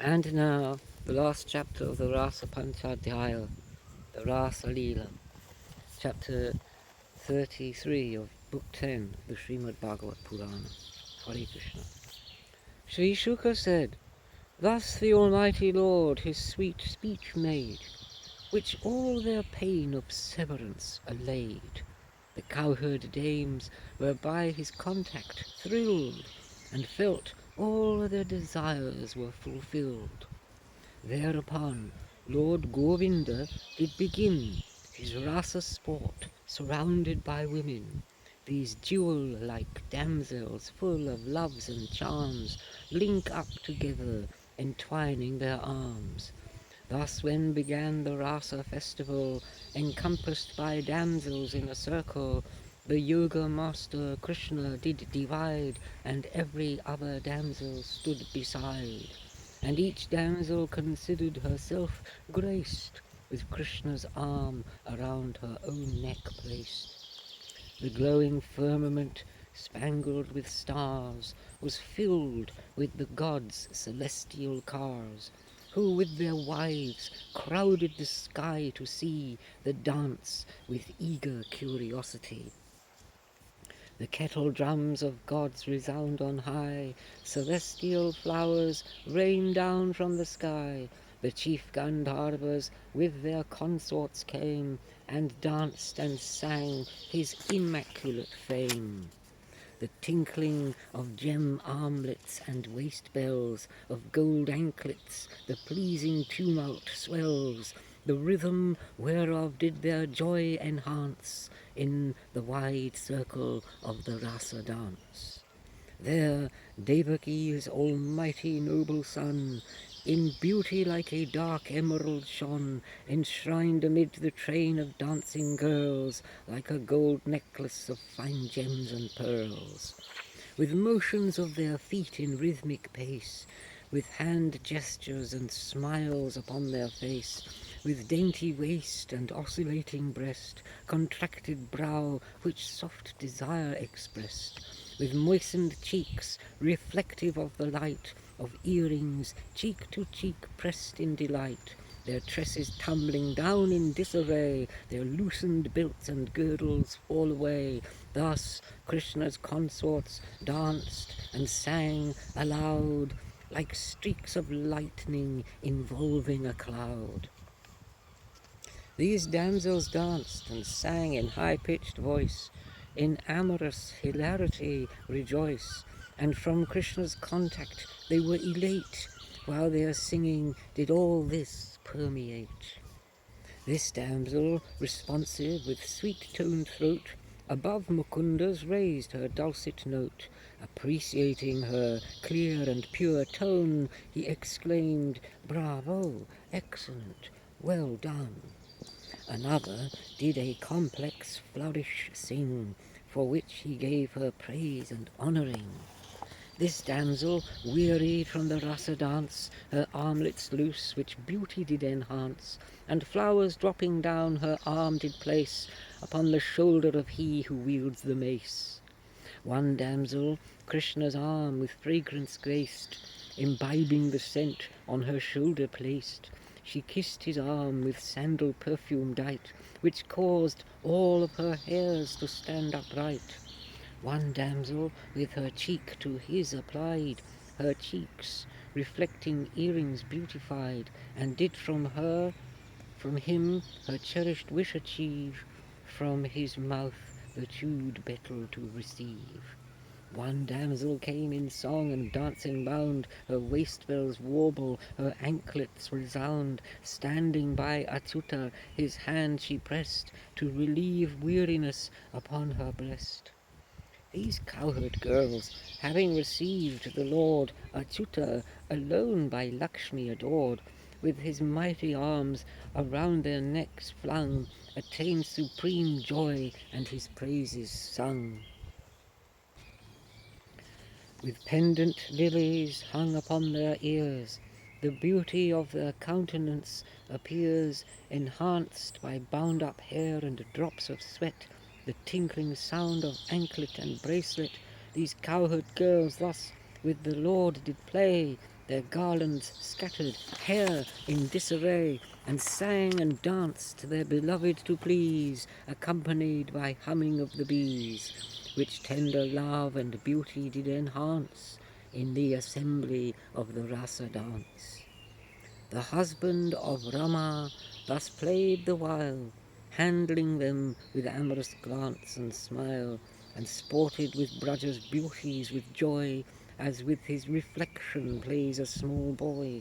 And now, the last chapter of the Rasa Panchadhyaya, the Rasa Leela, chapter 33 of Book 10 of the Srimad Bhagavatam Purana. Hare Krishna. Sri Shuka said, "Thus the Almighty Lord his sweet speech made, which all their pain of severance allayed. The cowherd dames were by his contact thrilled, and felt all their desires were fulfilled. Thereupon Lord Govinda did begin his rasa sport, surrounded by women. These jewel-like damsels, full of loves and charms, link up together, entwining their arms. Thus when began the rasa festival, encompassed by damsels in a circle, the yoga master Krishna did divide, and every other damsel stood beside. And each damsel considered herself graced, with Krishna's arm around her own neck placed. The glowing firmament, spangled with stars, was filled with the gods' celestial cars, who with their wives crowded the sky to see the dance with eager curiosity. The kettle drums of gods resound on high, celestial flowers rain down from the sky. The chief Gandharvas with their consorts came, and danced and sang his immaculate fame. The tinkling of gem armlets and waist bells, of gold anklets, the pleasing tumult swells, the rhythm whereof did their joy enhance in the wide circle of the rasa dance. There Devaki's almighty noble son, in beauty like a dark emerald shone, enshrined amid the train of dancing girls, like a gold necklace of fine gems and pearls. With motions of their feet in rhythmic pace, with hand gestures and smiles upon their face, with dainty waist and oscillating breast, contracted brow which soft desire expressed, with moistened cheeks reflective of the light of earrings, cheek to cheek pressed in delight, their tresses tumbling down in disarray, their loosened belts and girdles fall away. Thus Krishna's consorts danced and sang aloud, like streaks of lightning involving a cloud. These damsels danced and sang in high-pitched voice, in amorous hilarity rejoice, and from Krishna's contact they were elate, while their singing did all this permeate. This damsel, responsive with sweet-toned throat, above Mukunda's raised her dulcet note. Appreciating her clear and pure tone, he exclaimed, "Bravo, excellent, well done." Another did a complex flourish sing, for which he gave her praise and honouring. This damsel, wearied from the rasa dance, her armlets loose, which beauty did enhance, and flowers dropping down her arm did place upon the shoulder of he who wields the mace. One damsel Krishna's arm with fragrance graced, imbibing the scent on her shoulder placed. She kissed his arm with sandal perfume dight, which caused all of her hairs to stand upright. One damsel with her cheek to his applied, her cheeks reflecting earrings beautified, and did from him her cherished wish achieve, from his mouth the chewed betel to receive. One damsel came in song and dancing bound, her waist bells warble, her anklets resound, standing by Achyuta, his hand she pressed, to relieve weariness upon her breast. These cowherd girls, having received the Lord Achyuta, alone by Lakshmi adored, with his mighty arms around their necks flung, attained supreme joy and his praises sung. With pendant lilies hung upon their ears, the beauty of their countenance appears, enhanced by bound-up hair and drops of sweat, the tinkling sound of anklet and bracelet. These cowherd girls thus with the Lord did play, their garlands scattered, hair in disarray, and sang and danced their beloved to please, accompanied by humming of the bees, which tender love and beauty did enhance in the assembly of the rasa dance. The husband of Rama thus played the while, handling them with amorous glance and smile, and sported with Braja's beauties with joy, as with his reflection plays a small boy.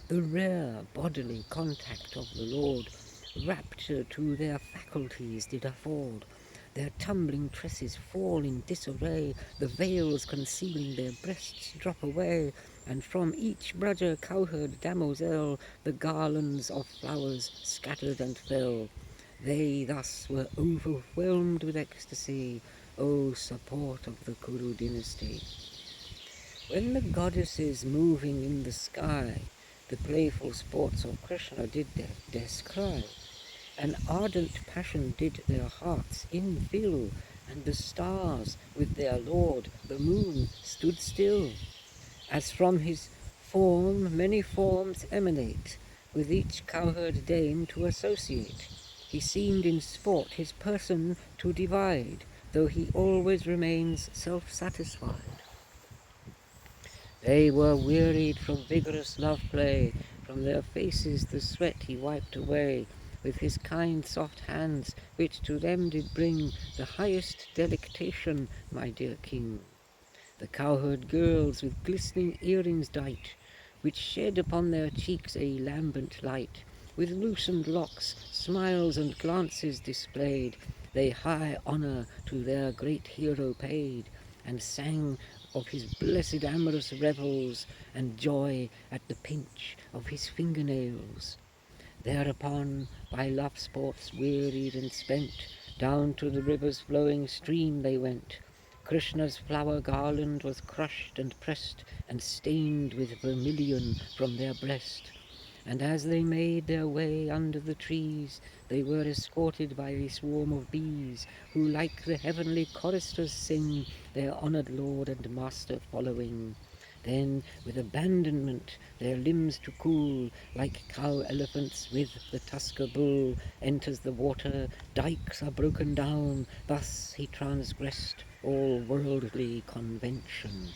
The rare bodily contact of the Lord rapture to their faculties did afford. Their tumbling tresses fall in disarray, the veils concealing their breasts drop away, and from each Braja cowherd damosel the garlands of flowers scattered and fell. They thus were overwhelmed with ecstasy, O support of the Kuru dynasty. When the goddesses moving in the sky the playful sports of Krishna did descry, an ardent passion did their hearts infill, and the stars with their lord the moon stood still. As from his form many forms emanate, with each cowherd dame to associate, he seemed in sport his person to divide, though he always remains self-satisfied. They were wearied from vigorous love play, from their faces the sweat he wiped away, with his kind soft hands, which to them did bring the highest delectation, my dear king. The cowherd girls with glistening earrings dight, which shed upon their cheeks a lambent light, with loosened locks, smiles and glances displayed, they high honour to their great hero paid, and sang of his blessed amorous revels, and joy at the pinch of his fingernails. Thereupon, by love sports wearied and spent, down to the river's flowing stream they went. Krishna's flower garland was crushed and pressed, and stained with vermilion from their breast. And as they made their way under the trees, they were escorted by a swarm of bees, who like the heavenly choristers sing, their honoured lord and master following. Then, with abandonment, their limbs to cool, like cow-elephants with the tusker bull, enters the water, dikes are broken down, thus he transgressed all worldly convention.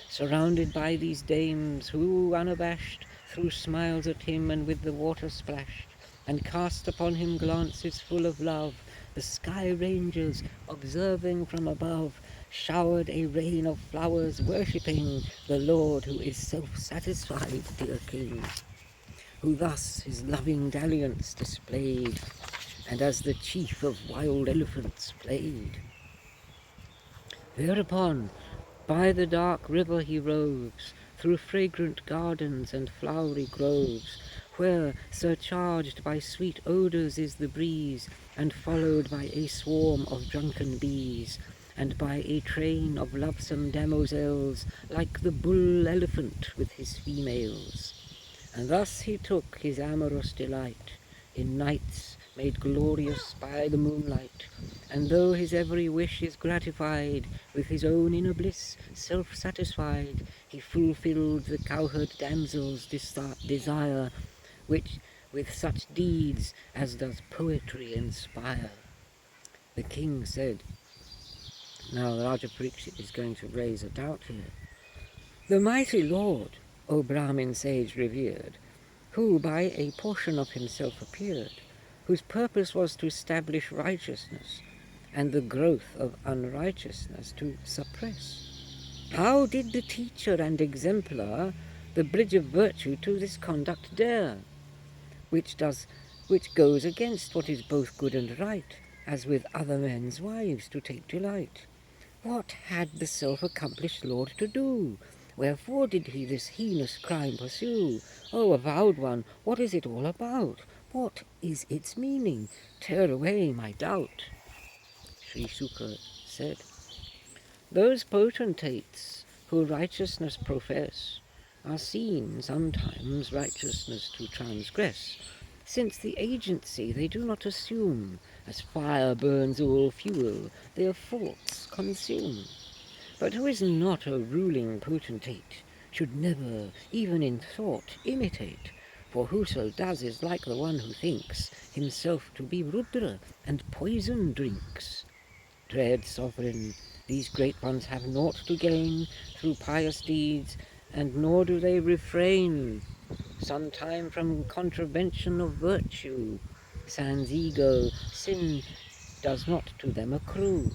Surrounded by these dames, who, unabashed, threw smiles at him and with the water splashed, and cast upon him glances full of love, the sky rangers, observing from above, showered a rain of flowers, worshipping the Lord who is self-satisfied, dear king, who thus his loving dalliance displayed, and as the chief of wild elephants played. Thereupon, by the dark river he roves, through fragrant gardens and flowery groves, where, surcharged by sweet odours is the breeze, and followed by a swarm of drunken bees, and by a train of lovesome damosels, like the bull-elephant with his females. And thus he took his amorous delight in nights made glorious by the moonlight, and though his every wish is gratified, with his own inner bliss self-satisfied, he fulfilled the cowherd damsel's desire, which with such deeds as does poetry inspire. The king said, now Raja Parikshit is going to raise a doubt here. The mighty Lord, O Brahmin sage revered, who by a portion of himself appeared, whose purpose was to establish righteousness, and the growth of unrighteousness to suppress. How did the teacher and exemplar the bridge of virtue to this conduct dare, which goes against what is both good and right, as with other men's wives to take delight? What had the self-accomplished Lord to do? Wherefore did he this heinous crime pursue? O avowed one, what is it all about? What is its meaning? Tear away my doubt. Sri Sukha said, those potentates who righteousness profess are seen sometimes righteousness to transgress, since the agency they do not assume, as fire burns all fuel, their faults consume. But who is not a ruling potentate, should never, even in thought, imitate, for whoso does is like the one who thinks himself to be Rudra and poison drinks. Dread sovereign, these great ones have naught to gain through pious deeds, and nor do they refrain sometime from contravention of virtue. Sans ego, sin does not to them accrue.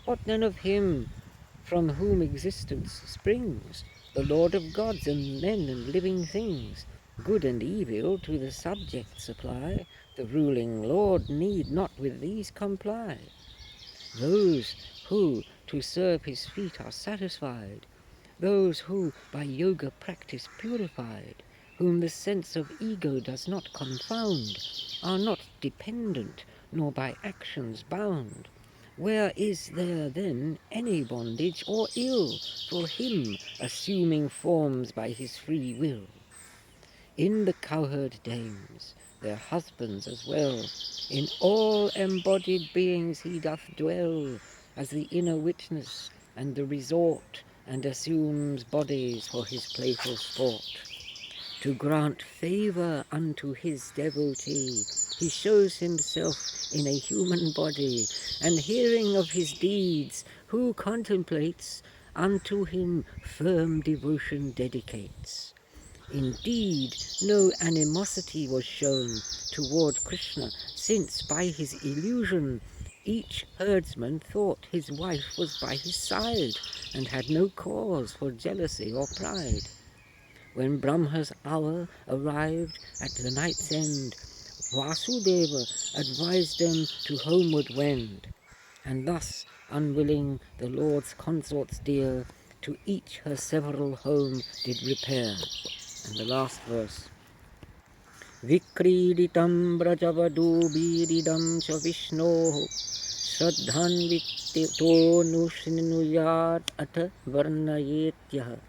What then of him from whom existence springs, the Lord of gods and men and living things? Good and evil to the subject supply, the ruling Lord need not with these comply. Those who to serve his feet are satisfied, those who by yoga practice purified, whom the sense of ego does not confound, are not dependent, nor by actions bound. Where is there then any bondage or ill for him assuming forms by his free will? In the cowherd dames, their husbands as well, in all embodied beings he doth dwell, as the inner witness and the resort, and assumes bodies for his playful sport. To grant favour unto his devotee, he shows himself in a human body, and hearing of his deeds, who contemplates, unto him firm devotion dedicates. Indeed, no animosity was shown toward Krishna, since by his illusion each herdsman thought his wife was by his side, and had no cause for jealousy or pride. When Brahma's hour arrived at the night's end, Vasudeva advised them to homeward wend, and thus, unwilling the Lord's consorts dear, to each her several home did repair. And the last verse. Vikriditam brajavadubidam cha Vishnoh Shraddhanvittito nushnuyat atha varnayetyah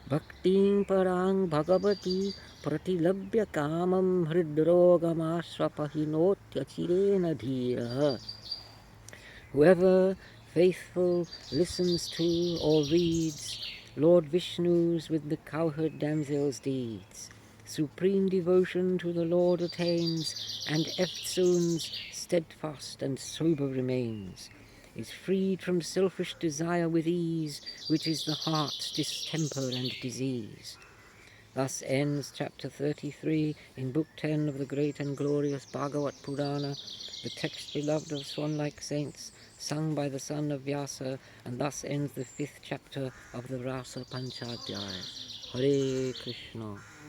Bhaktim parang bhagavati pratilabhya kamam hridrogamasvapahinotya dhira. Whoever faithful listens to or reads Lord Vishnu's with the cowherd damsel's deeds, supreme devotion to the Lord attains, and eftsoons steadfast and sober remains, is freed from selfish desire with ease, which is the heart's distemper and disease. Thus ends chapter 33 in Book 10 of the great and glorious Bhagavat Purana, the text beloved of swan-like saints, sung by the son of Vyasa, and thus ends the 5th chapter of the Rasa Panchadhyaya. Hare Krishna.